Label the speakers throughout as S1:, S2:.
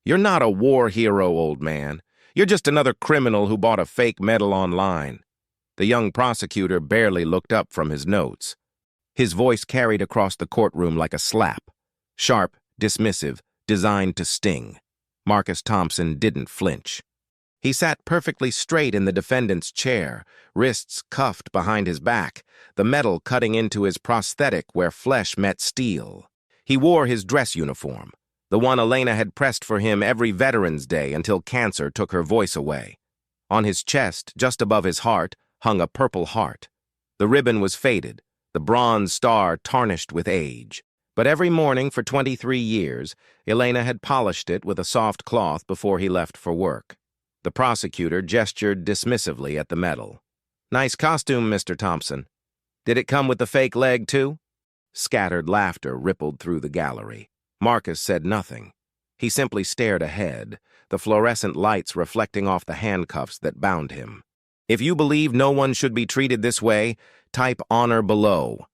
S1: You're not a war hero, old man. You're just another criminal who bought a fake medal online." The young prosecutor barely looked up from his notes. His voice carried across the courtroom like a slap. Sharp, dismissive, designed to sting. Marcus Thompson didn't flinch. He sat perfectly straight in the defendant's chair, wrists cuffed behind his back, the metal cutting into his prosthetic where flesh met steel. He wore his dress uniform, the one Elena had pressed for him every Veterans Day until cancer took her voice away. On his chest, just above his heart, hung a purple heart. The ribbon was faded, the bronze star tarnished with age. But every morning for 23 years, Elena had polished it with a soft cloth before he left for work. The prosecutor gestured dismissively at the medal. "Nice costume, Mr. Thompson. Did it come with the fake leg, too?" Scattered laughter rippled through the gallery. Marcus said nothing. He simply stared ahead, the fluorescent lights reflecting off the handcuffs that bound him. "If you believe no one should be treated this way, type honor below.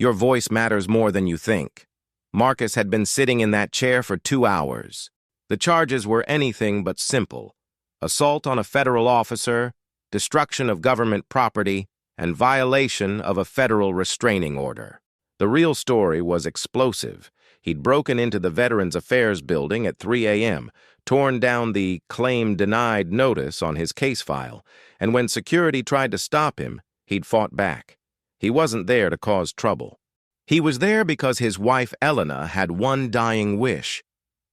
S1: Your voice matters more than you think." Marcus had been sitting in that chair for 2 hours. The charges were anything but simple. Assault on a federal officer, destruction of government property, and violation of a federal restraining order. The real story was explosive. He'd broken into the Veterans Affairs building at 3 a.m., torn down the claim denied notice on his case file, and when security tried to stop him, he'd fought back. He wasn't there to cause trouble. He was there because his wife Elena had one dying wish,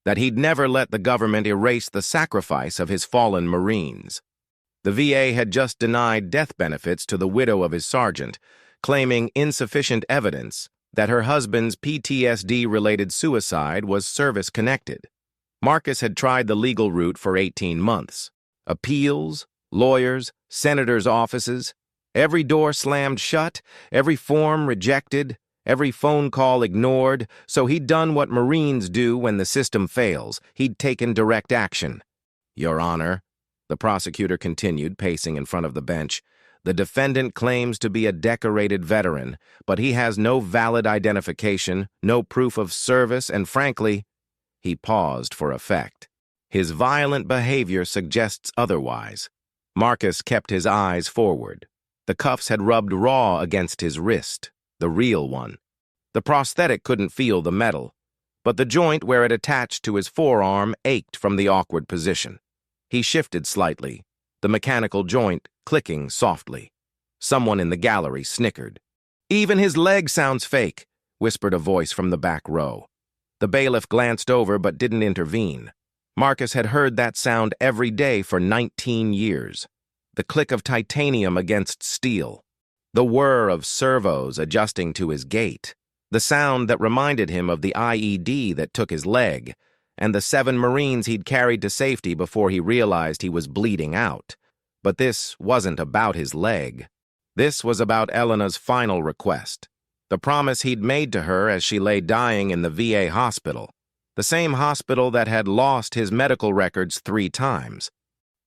S1: that he'd never let the government erase the sacrifice of his fallen Marines. The VA had just denied death benefits to the widow of his sergeant, claiming insufficient evidence that her husband's PTSD-related suicide was service-connected. Marcus had tried the legal route for 18 months. Appeals, lawyers, senators' offices, every door slammed shut, every form rejected, every phone call ignored, so he'd done what Marines do when the system fails. He'd taken direct action. "Your Honor," the prosecutor continued, pacing in front of the bench, "the defendant claims to be a decorated veteran, but he has no valid identification, no proof of service, and frankly," he paused for effect. "His violent behavior suggests otherwise." Marcus kept his eyes forward. The cuffs had rubbed raw against his wrist, the real one. The prosthetic couldn't feel the metal, but the joint where it attached to his forearm ached from the awkward position. He shifted slightly, the mechanical joint clicking softly. Someone in the gallery snickered. "Even his leg sounds fake," whispered a voice from the back row. The bailiff glanced over but didn't intervene. Marcus had heard that sound every day for 19 years. The click of titanium against steel. The whir of servos adjusting to his gait. The sound that reminded him of the IED that took his leg, and the 7 Marines he'd carried to safety before he realized he was bleeding out. But this wasn't about his leg. This was about Elena's final request, the promise he'd made to her as she lay dying in the VA hospital, the same hospital that had lost his medical records 3 times.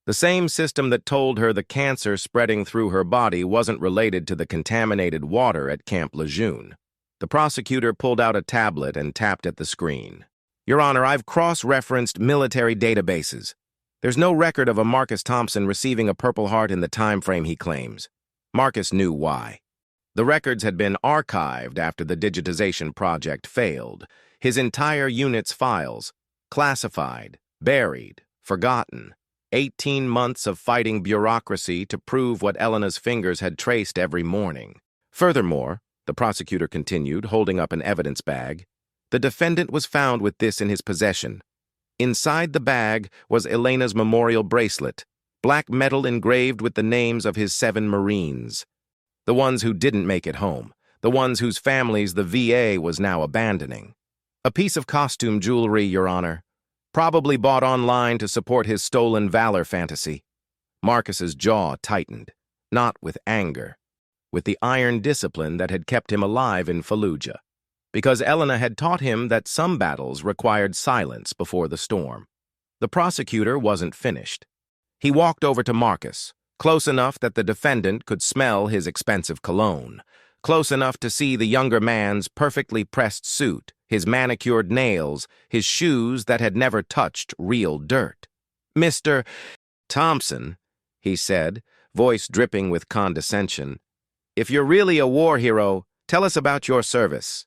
S1: The same system that told her the cancer spreading through her body wasn't related to the contaminated water at Camp Lejeune. The prosecutor pulled out a tablet and tapped at the screen. "Your Honor, I've cross-referenced military databases. There's no record of a Marcus Thompson receiving a Purple Heart in the time frame he claims." Marcus knew why. The records had been archived after the digitization project failed. His entire unit's files, classified, buried, forgotten. 18 months of fighting bureaucracy to prove what Elena's fingers had traced every morning. Furthermore, the prosecutor continued, holding up an evidence bag, the defendant was found with this in his possession. Inside the bag was Elena's memorial bracelet, black metal engraved with the names of his 7 Marines. The ones who didn't make it home, the ones whose families the VA was now abandoning. "A piece of costume jewelry, Your Honor. Probably bought online to support his stolen valor fantasy." Marcus's jaw tightened, not with anger, with the iron discipline that had kept him alive in Fallujah, because Elena had taught him that some battles required silence before the storm. The prosecutor wasn't finished. He walked over to Marcus, close enough that the defendant could smell his expensive cologne, close enough to see the younger man's perfectly pressed suit, his manicured nails, his shoes that had never touched real dirt. "Mr. Thompson," he said, voice dripping with condescension, "if you're really a war hero, tell us about your service."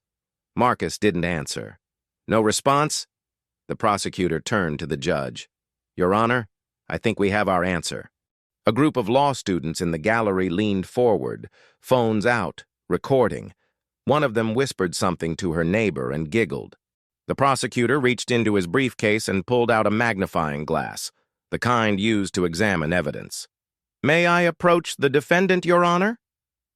S1: Marcus didn't answer. "No response?" The prosecutor turned to the judge. "Your Honor, I think we have our answer." A group of law students in the gallery leaned forward, phones out, recording. One of them whispered something to her neighbor and giggled. The prosecutor reached into his briefcase and pulled out a magnifying glass, the kind used to examine evidence. "May I approach the defendant, Your Honor?"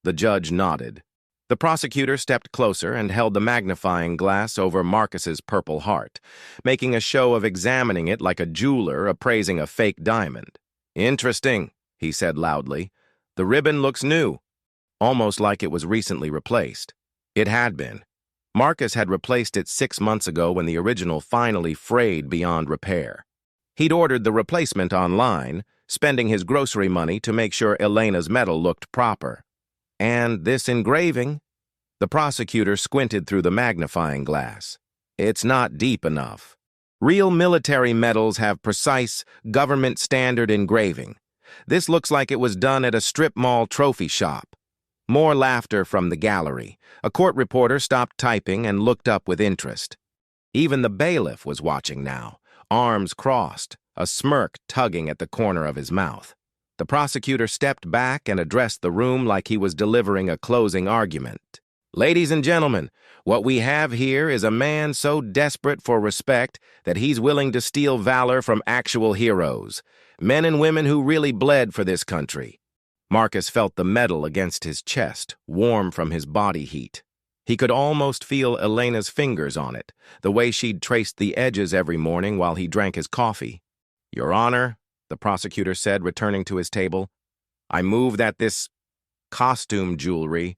S1: The judge nodded. The prosecutor stepped closer and held the magnifying glass over Marcus's Purple Heart, making a show of examining it like a jeweler appraising a fake diamond. "Interesting," he said loudly. "The ribbon looks new, almost like it was recently replaced." It had been. Marcus had replaced it 6 months ago when the original finally frayed beyond repair. He'd ordered the replacement online, spending his grocery money to make sure Elena's medal looked proper. And this engraving? The prosecutor squinted through the magnifying glass. "It's not deep enough. Real military medals have precise, government-standard engraving. This looks like it was done at a strip mall trophy shop." More laughter from the gallery. A court reporter stopped typing and looked up with interest. Even the bailiff was watching now, arms crossed, a smirk tugging at the corner of his mouth. The prosecutor stepped back and addressed the room like he was delivering a closing argument. "Ladies and gentlemen, what we have here is a man so desperate for respect that he's willing to steal valor from actual heroes, men and women who really bled for this country." Marcus felt the metal against his chest, warm from his body heat. He could almost feel Elena's fingers on it, the way she'd traced the edges every morning while he drank his coffee. "Your Honor," the prosecutor said, returning to his table, "I move that this costume jewelry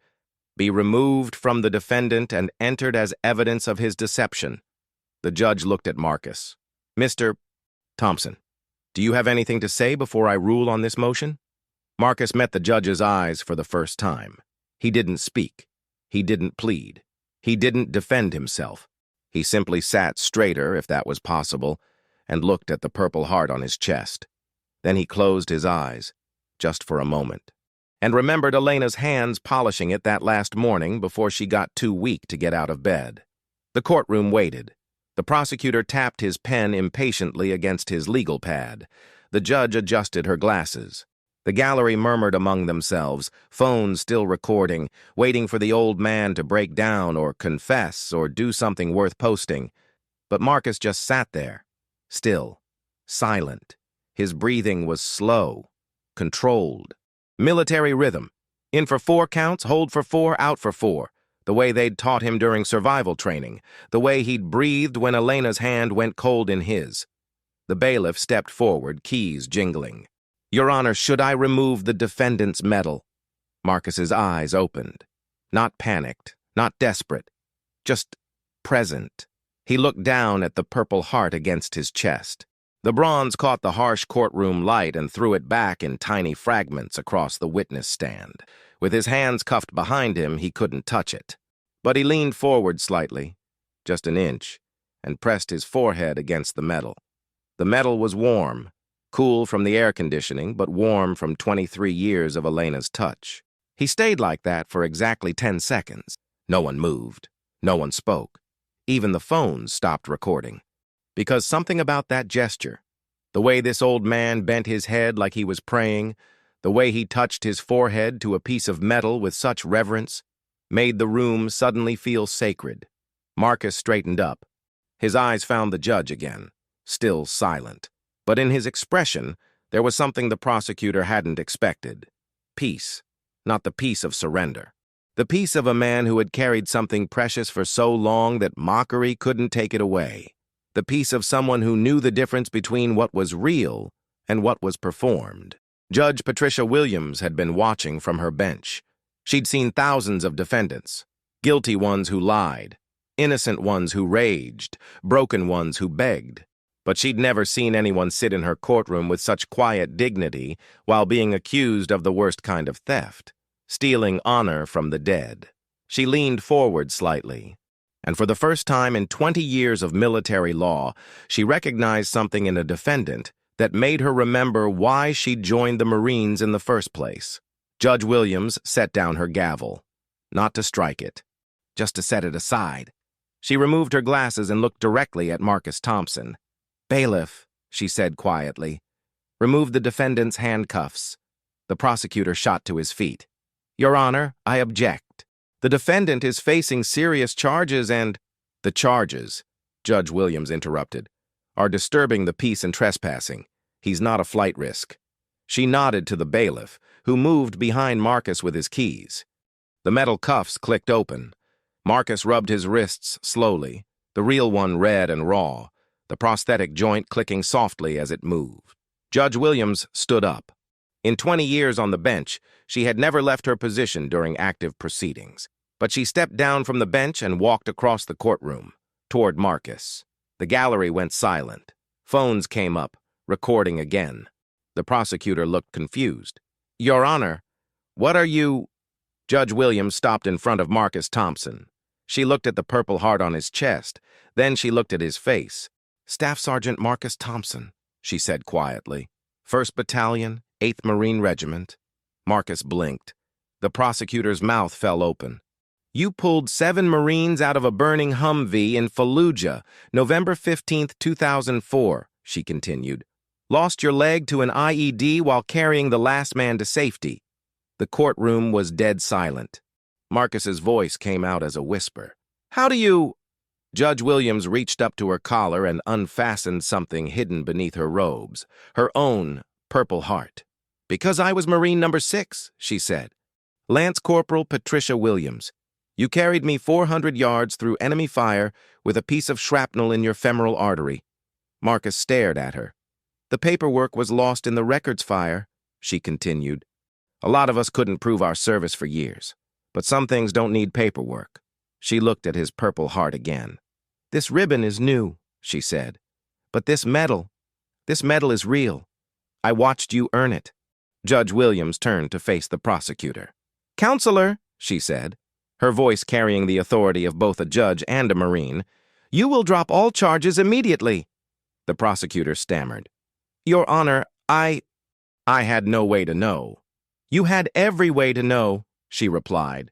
S1: be removed from the defendant and entered as evidence of his deception." The judge looked at Marcus. "Mr. Thompson, do you have anything to say before I rule on this motion?" Marcus met the judge's eyes for the first time. He didn't speak. He didn't plead. He didn't defend himself. He simply sat straighter, if that was possible, and looked at the Purple Heart on his chest. Then he closed his eyes, just for a moment, and remembered Elena's hands polishing it that last morning before she got too weak to get out of bed. The courtroom waited. The prosecutor tapped his pen impatiently against his legal pad. The judge adjusted her glasses. The gallery murmured among themselves, phones still recording, waiting for the old man to break down or confess or do something worth posting. But Marcus just sat there, still, silent. His breathing was slow, controlled. Military rhythm. In for 4 counts, hold for 4, out for 4. The way they'd taught him during survival training. The way he'd breathed when Elena's hand went cold in his. The bailiff stepped forward, keys jingling. "Your Honor, should I remove the defendant's medal?" Marcus's eyes opened. Not panicked, not desperate, just present. He looked down at the Purple Heart against his chest. The bronze caught the harsh courtroom light and threw it back in tiny fragments across the witness stand. With his hands cuffed behind him, he couldn't touch it. But he leaned forward slightly, just an inch, and pressed his forehead against the metal. The metal was warm, cool from the air conditioning, but warm from 23 years of Elena's touch. He stayed like that for exactly 10 seconds. No one moved. No one spoke. Even the phones stopped recording. Because something about that gesture, the way this old man bent his head like he was praying, the way he touched his forehead to a piece of metal with such reverence, made the room suddenly feel sacred. Marcus straightened up. His eyes found the judge again, still silent. But in his expression, there was something the prosecutor hadn't expected. Peace, not the peace of surrender. The peace of a man who had carried something precious for so long that mockery couldn't take it away. The peace of someone who knew the difference between what was real and what was performed. Judge Patricia Williams had been watching from her bench. She'd seen thousands of defendants, guilty ones who lied, innocent ones who raged, broken ones who begged. But she'd never seen anyone sit in her courtroom with such quiet dignity while being accused of the worst kind of theft, stealing honor from the dead. She leaned forward slightly, and for the first time in 20 years of military law, she recognized something in a defendant that made her remember why she joined the Marines in the first place. Judge Williams set down her gavel, not to strike it, just to set it aside. She removed her glasses and looked directly at Marcus Thompson. "Bailiff," she said quietly, "remove the defendant's handcuffs." The prosecutor shot to his feet. "Your Honor, I object. The defendant is facing serious charges and—" "The charges," Judge Williams interrupted, "are disturbing the peace and trespassing. He's not a flight risk." She nodded to the bailiff, who moved behind Marcus with his keys. The metal cuffs clicked open. Marcus rubbed his wrists slowly, the real one red and raw, the prosthetic joint clicking softly as it moved. Judge Williams stood up. In 20 years on the bench, she had never left her position during active proceedings. But she stepped down from the bench and walked across the courtroom, toward Marcus. The gallery went silent. Phones came up, recording again. The prosecutor looked confused. "Your Honor, what are you—" Judge Williams stopped in front of Marcus Thompson. She looked at the Purple Heart on his chest. Then she looked at his face. "Staff Sergeant Marcus Thompson," she said quietly. "1st Battalion, 8th Marine Regiment." Marcus blinked. The prosecutor's mouth fell open. "You pulled 7 Marines out of a burning Humvee in Fallujah, November 15, 2004, she continued. "Lost your leg to an IED while carrying the last man to safety." The courtroom was dead silent. Marcus's voice came out as a whisper. "How do you—" Judge Williams reached up to her collar and unfastened something hidden beneath her robes, her own Purple Heart. "Because I was Marine number 6, she said. "Lance Corporal Patricia Williams. You carried me 400 yards through enemy fire with a piece of shrapnel in your femoral artery." Marcus stared at her. "The paperwork was lost in the records fire," she continued. "A lot of us couldn't prove our service for years, but some things don't need paperwork." She looked at his Purple Heart again. "This ribbon is new," she said. "But this medal is real. I watched you earn it." Judge Williams turned to face the prosecutor. "Counselor," she said, her voice carrying the authority of both a judge and a Marine, "you will drop all charges immediately." The prosecutor stammered. "Your Honor, I had no way to know." "You had every way to know," she replied.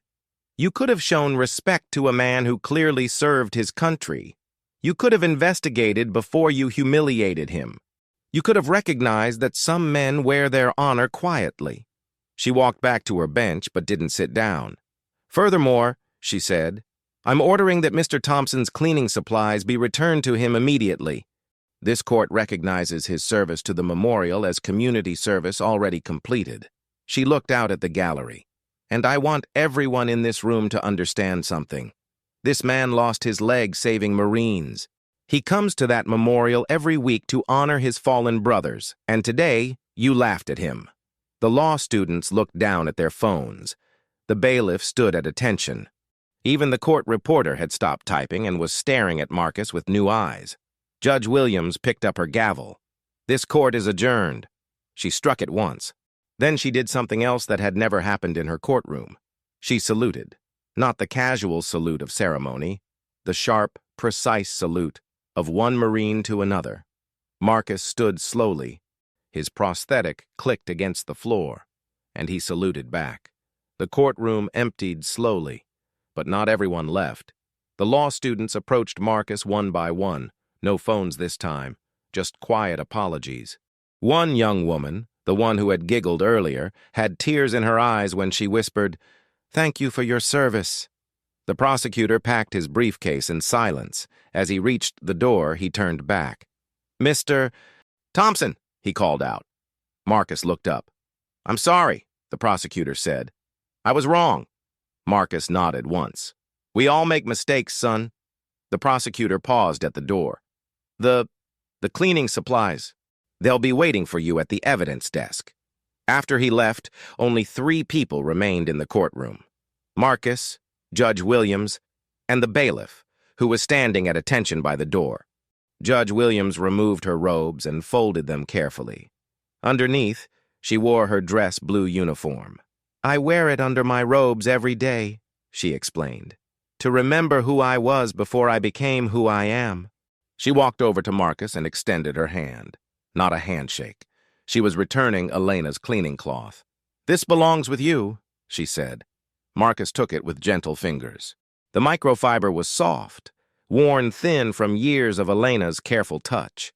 S1: "You could have shown respect to a man who clearly served his country. You could have investigated before you humiliated him. You could have recognized that some men wear their honor quietly." She walked back to her bench but didn't sit down. "Furthermore," she said, "I'm ordering that Mr. Thompson's cleaning supplies be returned to him immediately. This court recognizes his service to the memorial as community service already completed." She looked out at the gallery. "And I want everyone in this room to understand something. This man lost his leg saving Marines. He comes to that memorial every week to honor his fallen brothers, and today you laughed at him." The law students looked down at their phones. The bailiff stood at attention. Even the court reporter had stopped typing and was staring at Marcus with new eyes. Judge Williams picked up her gavel. "This court is adjourned." She struck it once. Then she did something else that had never happened in her courtroom. She saluted, not the casual salute of ceremony, the sharp, precise salute of one Marine to another. Marcus stood slowly. His prosthetic clicked against the floor, and he saluted back. The courtroom emptied slowly, but not everyone left. The law students approached Marcus one by one. No phones this time, just quiet apologies. One young woman, the one who had giggled earlier, had tears in her eyes when she whispered, "Thank you for your service." The prosecutor packed his briefcase in silence. As he reached the door, he turned back. "Mr. Thompson," he called out. Marcus looked up. "I'm sorry," the prosecutor said. "I was wrong." Marcus nodded once. "We all make mistakes, son." The prosecutor paused at the door. The cleaning supplies. They'll be waiting for you at the evidence desk." After he left, only 3 people remained in the courtroom. Marcus, Judge Williams, and the bailiff, who was standing at attention by the door. Judge Williams removed her robes and folded them carefully. Underneath, she wore her dress blue uniform. "I wear it under my robes every day," she explained. To remember who I was before I became who I am. She walked over to Marcus and extended her hand. Not a handshake. She was returning Elena's cleaning cloth. This belongs with you, she said. Marcus took it with gentle fingers. The microfiber was soft, worn thin from years of Elena's careful touch.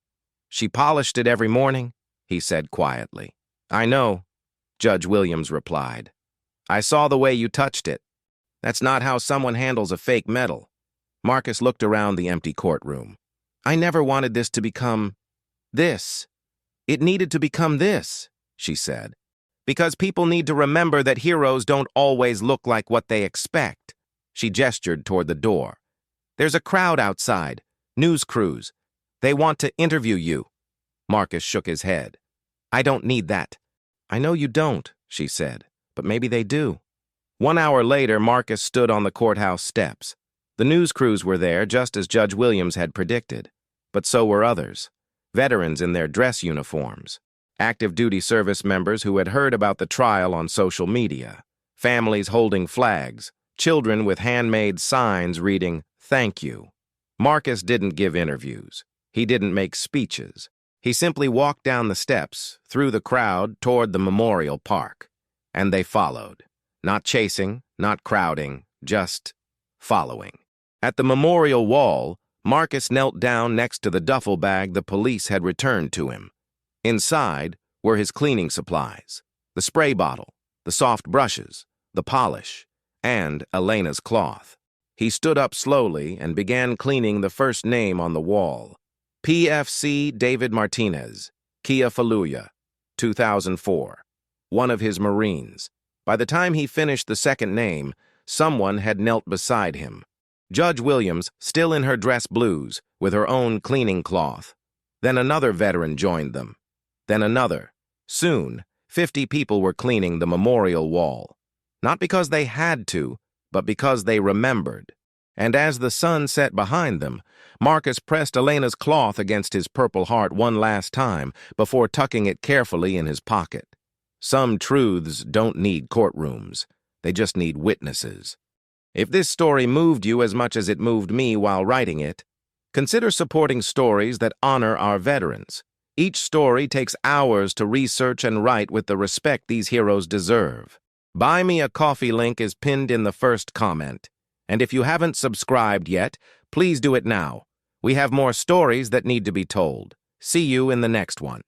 S1: She polished it every morning, he said quietly. I know, Judge Williams replied. I saw the way you touched it. That's not how someone handles a fake medal. Marcus looked around the empty courtroom. I never wanted this to become this. It needed to become this, she said. Because people need to remember that heroes don't always look like what they expect. She gestured toward the door. There's a crowd outside, news crews. They want to interview you. Marcus shook his head. I don't need that. I know you don't, she said, but maybe they do. 1 hour later, Marcus stood on the courthouse steps. The news crews were there, just as Judge Williams had predicted. But so were others. Veterans in their dress uniforms. Active duty service members who had heard about the trial on social media. Families holding flags. Children with handmade signs reading, "Thank you." Marcus didn't give interviews. He didn't make speeches. He simply walked down the steps, through the crowd, toward the memorial park. And they followed. Not chasing, not crowding, just following. At the memorial wall, Marcus knelt down next to the duffel bag the police had returned to him. Inside were his cleaning supplies, the spray bottle, the soft brushes, the polish, and Elena's cloth. He stood up slowly and began cleaning the first name on the wall. PFC David Martinez, Kia Faluya, 2004. One of his Marines. By the time he finished the second name, someone had knelt beside him. Judge Williams, still in her dress blues, with her own cleaning cloth. Then another veteran joined them. Then another. Soon, 50 people were cleaning the memorial wall. Not because they had to, but because they remembered. And as the sun set behind them, Marcus pressed Elena's cloth against his Purple Heart one last time before tucking it carefully in his pocket. Some truths don't need courtrooms. They just need witnesses. If this story moved you as much as it moved me while writing it, consider supporting stories that honor our veterans. Each story takes hours to research and write with the respect these heroes deserve. Buy Me a Coffee link is pinned in the first comment. And if you haven't subscribed yet, please do it now. We have more stories that need to be told. See you in the next one.